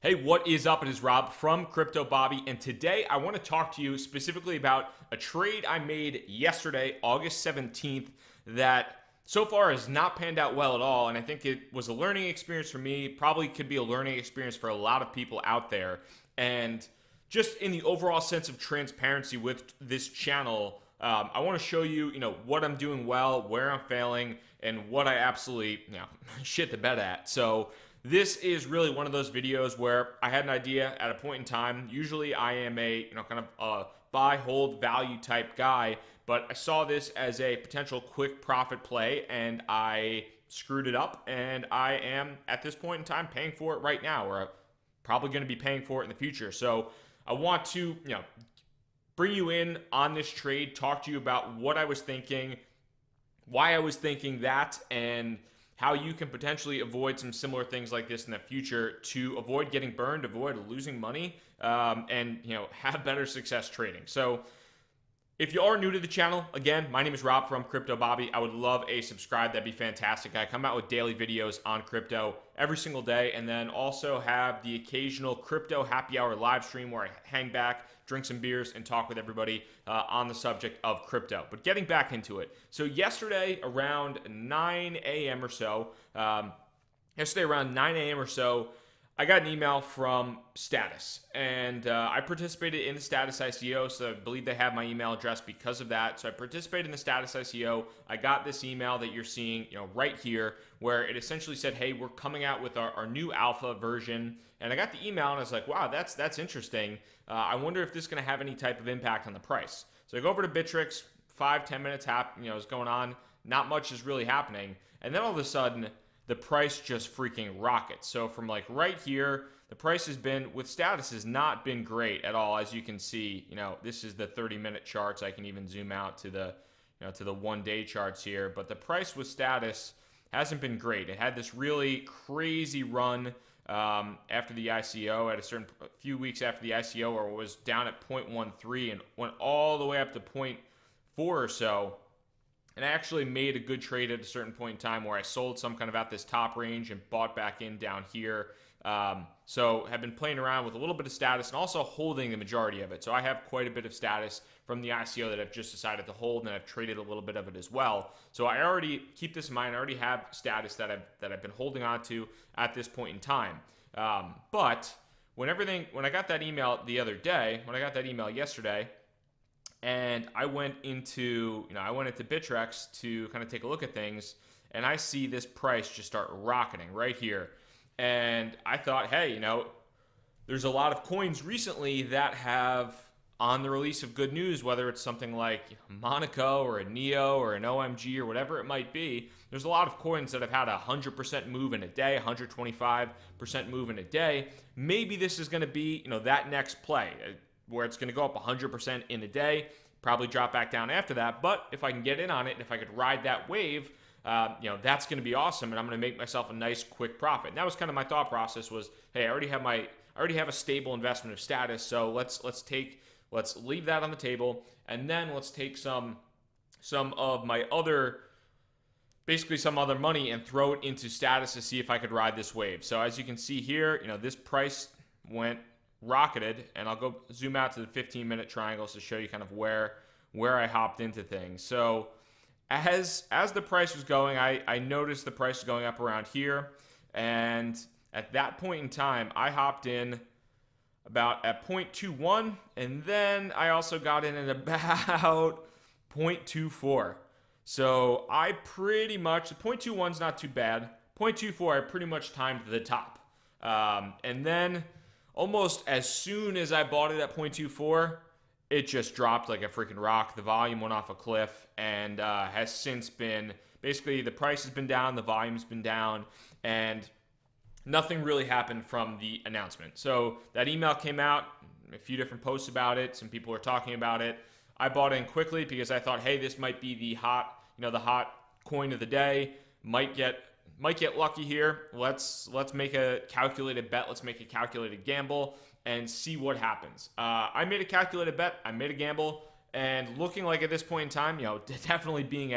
Hey, what is up? It is Rob from Crypto Bobby, and today I want to talk to you specifically about a trade I made yesterday, August 17th, that so far has not panned out well at all. And I think it was a learning experience for me, probably could be a learning experience for a lot of people out there. And just in the overall sense of transparency with this channel, I want to show you, what I'm doing well, where I'm failing, and what I absolutely, shit the bed at. So this is really one of those videos where I had an idea at a point in time. Usually I am a, kind of a buy, hold, value type guy, but I saw this as a potential quick profit play and I screwed it up, and I am at this point in time paying for it right now, or I'm probably going to be paying for it in the future. So I want to, bring you in on this trade, talk to you about what I was thinking, why I was thinking that, and how you can potentially avoid some similar things like this in the future to avoid getting burned, avoid losing money, and have better success trading. So if you are new to the channel, again, my name is Rob from Crypto Bobby. I would love a subscribe. That'd be fantastic. I come out with daily videos on crypto every single day, and then also have the occasional crypto happy hour live stream where I hang back, drink some beers, and talk with everybody on the subject of crypto. But getting back into it. So yesterday around 9 a.m. or so, I got an email from Status, and I participated in the Status ICO, so I believe they have my email address because of that. So I participated in the Status ICO. I got this email that you're seeing, right here, where it essentially said, "Hey, we're coming out with our new alpha version." And I got the email, and I was like, "Wow, that's interesting. I wonder if this is going to have any type of impact on the price." So I go over to Bittrex. 5-10 minutes is going on. Not much is really happening, and then all of a sudden, the price just freaking rockets. So from like right here, the price has been, with Status, has not been great at all. As you can see, this is the 30-minute charts. I can even zoom out to the, to the 1-day charts here. But the price with Status hasn't been great. It had this really crazy run after the ICO, at a few weeks after the ICO, where it was down at 0.13 and went all the way up to 0.4 or so. And I actually made a good trade at a certain point in time where I sold some kind of at this top range and bought back in down here. So have been playing around with a little bit of Status and also holding the majority of it. So I have quite a bit of Status from the ICO that I've just decided to hold, and I've traded a little bit of it as well. So I already, keep this in mind, I already have Status that I've been holding on to at this point in time. But when I got that email the other day, when I got that email yesterday, and I went into Bittrex to kind of take a look at things, and I see this price just start rocketing right here. And I thought, hey, there's a lot of coins recently that have, on the release of good news, whether it's something like Monaco or a Neo or an OMG or whatever it might be, there's a lot of coins that have had a 100% move in a day, 125% move in a day. Maybe this is going to be, that next play, where it's going to go up 100% in a day, probably drop back down after that. But if I can get in on it, and if I could ride that wave, that's going to be awesome, and I'm going to make myself a nice quick profit. And that was kind of my thought process was, hey, I already have a stable investment of Status, so let's leave that on the table, and then let's take some of my other, basically some other money, and throw it into Status to see if I could ride this wave. So as you can see here, this price rocketed, and I'll go zoom out to the 15-minute triangles to show you kind of where I hopped into things. So as the price was going, I noticed the price was going up around here, and at that point in time, I hopped in about at 0.21, and then I also got in at about 0.24. So I pretty much, 0.21 is not too bad. 0.24, I pretty much timed the top. And then almost as soon as I bought it at 0.24, it just dropped like a freaking rock. The volume went off a cliff, and has since been, basically the price has been down, the volume's been down, and nothing really happened from the announcement. So that email came out, a few different posts about it, some people were talking about it. I bought in quickly because I thought, hey, this might be the hot coin of the day. Might get lucky here. Let's make a calculated bet. Let's make a calculated gamble and see what happens. I made a calculated bet. I made a gamble, and looking like at this point in time, definitely being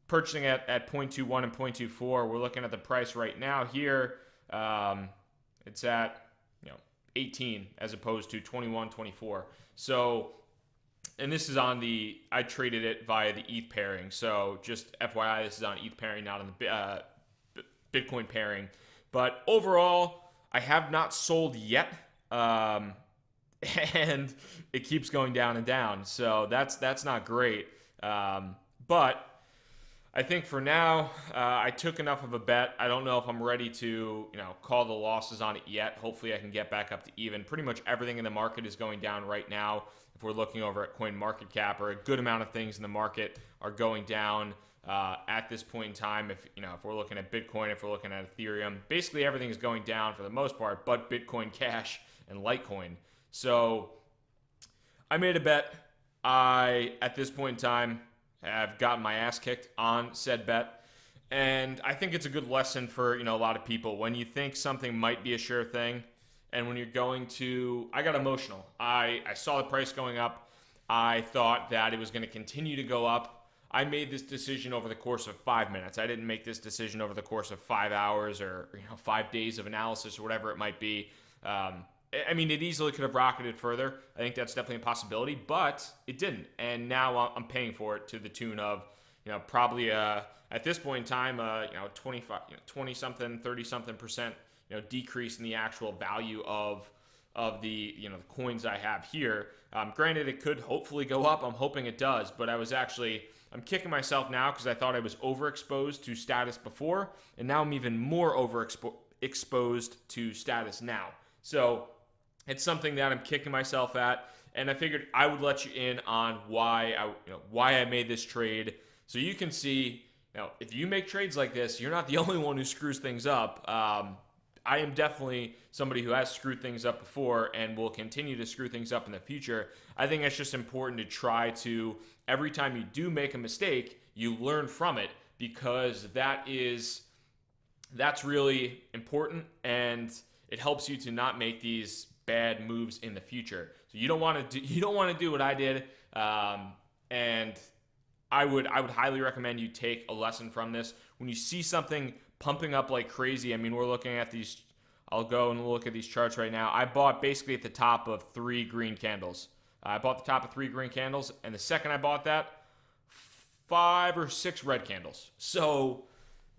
purchasing at 0.21 and 0.24. We're looking at the price right now here. It's at 18 as opposed to 21, 24. So, and this is on I traded it via the ETH pairing. So just FYI, this is on ETH pairing, not on the Bitcoin pairing. But overall, I have not sold yet. And it keeps going down and down. So that's not great. But I think for now, I took enough of a bet. I don't know if I'm ready to, call the losses on it yet. Hopefully, I can get back up to even. Pretty much everything in the market is going down right now. If we're looking over at CoinMarketCap, or a good amount of things in the market are going down at this point in time. If we're looking at Bitcoin, if we're looking at Ethereum, basically everything is going down for the most part, but Bitcoin Cash and Litecoin. So I made a bet. At this point in time, have gotten my ass kicked on said bet. And I think it's a good lesson for, a lot of people. When you think something might be a sure thing, and when you're going to, I got emotional. I saw the price going up. I thought that it was going to continue to go up. I made this decision over the course of 5 minutes. I didn't make this decision over the course of 5 hours or 5 days of analysis or whatever it might be. I mean, it easily could have rocketed further. I think that's definitely a possibility, but it didn't. And now I'm paying for it to the tune of, probably at this point in time, 25, 20 something, 30 something percent, decrease in the actual value of the, the coins I have here. Granted, it could hopefully go up. I'm hoping it does, but I'm kicking myself now because I thought I was overexposed to status before, and now I'm even more overexposed to status now. So it's something that I'm kicking myself at, and I figured I would let you in on why I made this trade, so you can see. If you make trades like this, you're not the only one who screws things up. I am definitely somebody who has screwed things up before and will continue to screw things up in the future. I think it's just important to try to, every time you do make a mistake, you learn from it, because that's really important, and it helps you to not make these bad moves in the future. So you don't want to do what I did, and I would highly recommend you take a lesson from this. When you see something pumping up like crazy, I mean, we're looking at these. I'll go and look at these charts right now. I bought basically at the top of 3 green candles. I bought the top of 3 green candles, and the second I bought that, 5 or 6 red candles. So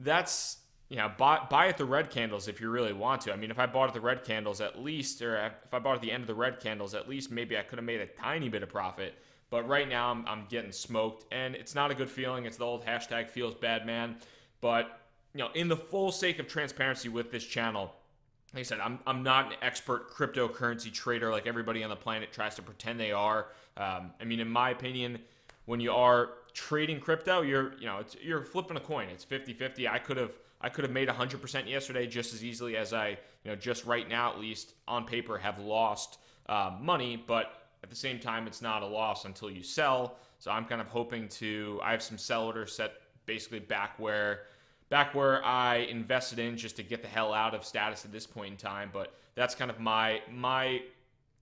that's, buy at the red candles if you really want to. I mean, if I bought at the red candles at least, or if I bought at the end of the red candles at least, maybe I could have made a tiny bit of profit. But right now I'm getting smoked, and it's not a good feeling. It's the old hashtag feels bad, man. But in the full sake of transparency with this channel, like I said, I'm not an expert cryptocurrency trader like everybody on the planet tries to pretend they are. I mean, in my opinion, when you are trading crypto, you're flipping a coin. It's 50-50. I could have made 100% yesterday just as easily as I, just right now at least on paper have lost money. But at the same time, it's not a loss until you sell. So I'm kind of hoping I have some sell orders set basically back where I invested in, just to get the hell out of status at this point in time. But that's kind of my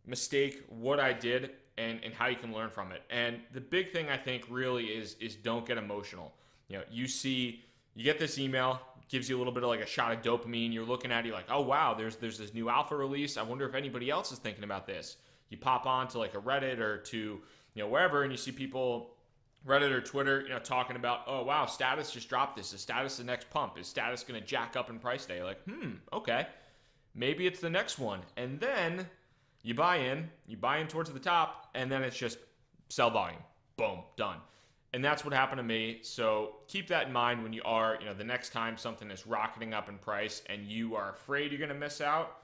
mistake, what I did, and how you can learn from it. And the big thing I think really is don't get emotional. You get this email, gives you a little bit of like a shot of dopamine. You're looking at it, you're like, oh wow, there's this new alpha release. I wonder if anybody else is thinking about this. You pop on to like a Reddit or to wherever, and you see people, Reddit or Twitter, talking about, oh wow, status just dropped this. Is status the next pump? Is status going to jack up in price today? Like, okay, maybe it's the next one. And then you buy in towards the top, and then it's just sell volume. Boom, done. And that's what happened to me. So keep that in mind when you are, the next time something is rocketing up in price and you are afraid you're going to miss out.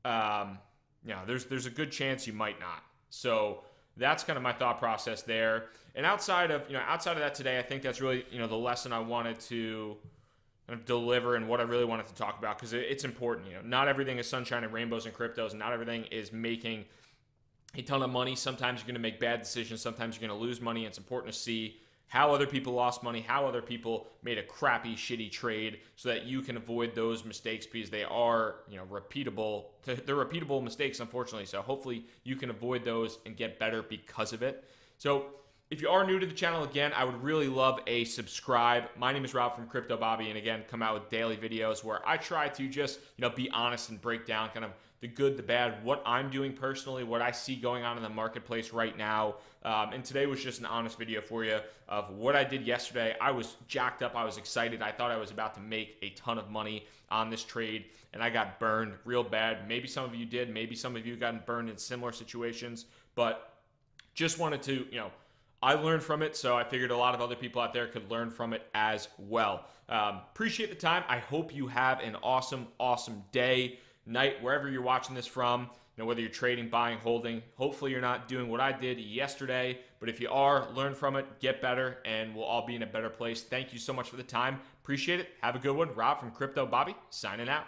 There's a good chance you might not. So that's kind of my thought process there. And outside of that today, I think that's really, the lesson I wanted to kind of deliver and what I really wanted to talk about, because it's important. Not everything is sunshine and rainbows and cryptos, and not everything is making a ton of money. Sometimes you're going to make bad decisions. Sometimes you're going to lose money. It's important to see how other people lost money, how other people made a crappy, shitty trade, so that you can avoid those mistakes, because they are, repeatable. They're repeatable mistakes, unfortunately. So hopefully you can avoid those and get better because of it. So if you are new to the channel, again, I would really love a subscribe. My name is Rob from Crypto Bobby, and again, come out with daily videos where I try to just, be honest and break down kind of the good, the bad, what I'm doing personally, what I see going on in the marketplace right now. And today was just an honest video for you of what I did yesterday. I was jacked up. I was excited. I thought I was about to make a ton of money on this trade, and I got burned real bad. Maybe some of you did. Maybe some of you got burned in similar situations, but just wanted to, I learned from it, so I figured a lot of other people out there could learn from it as well. Appreciate the time. I hope you have an awesome, awesome day, night, wherever you're watching this from. Whether you're trading, buying, holding. Hopefully you're not doing what I did yesterday, but if you are, learn from it, get better, and we'll all be in a better place. Thank you so much for the time. Appreciate it. Have a good one. Rob from Crypto Bobby, signing out.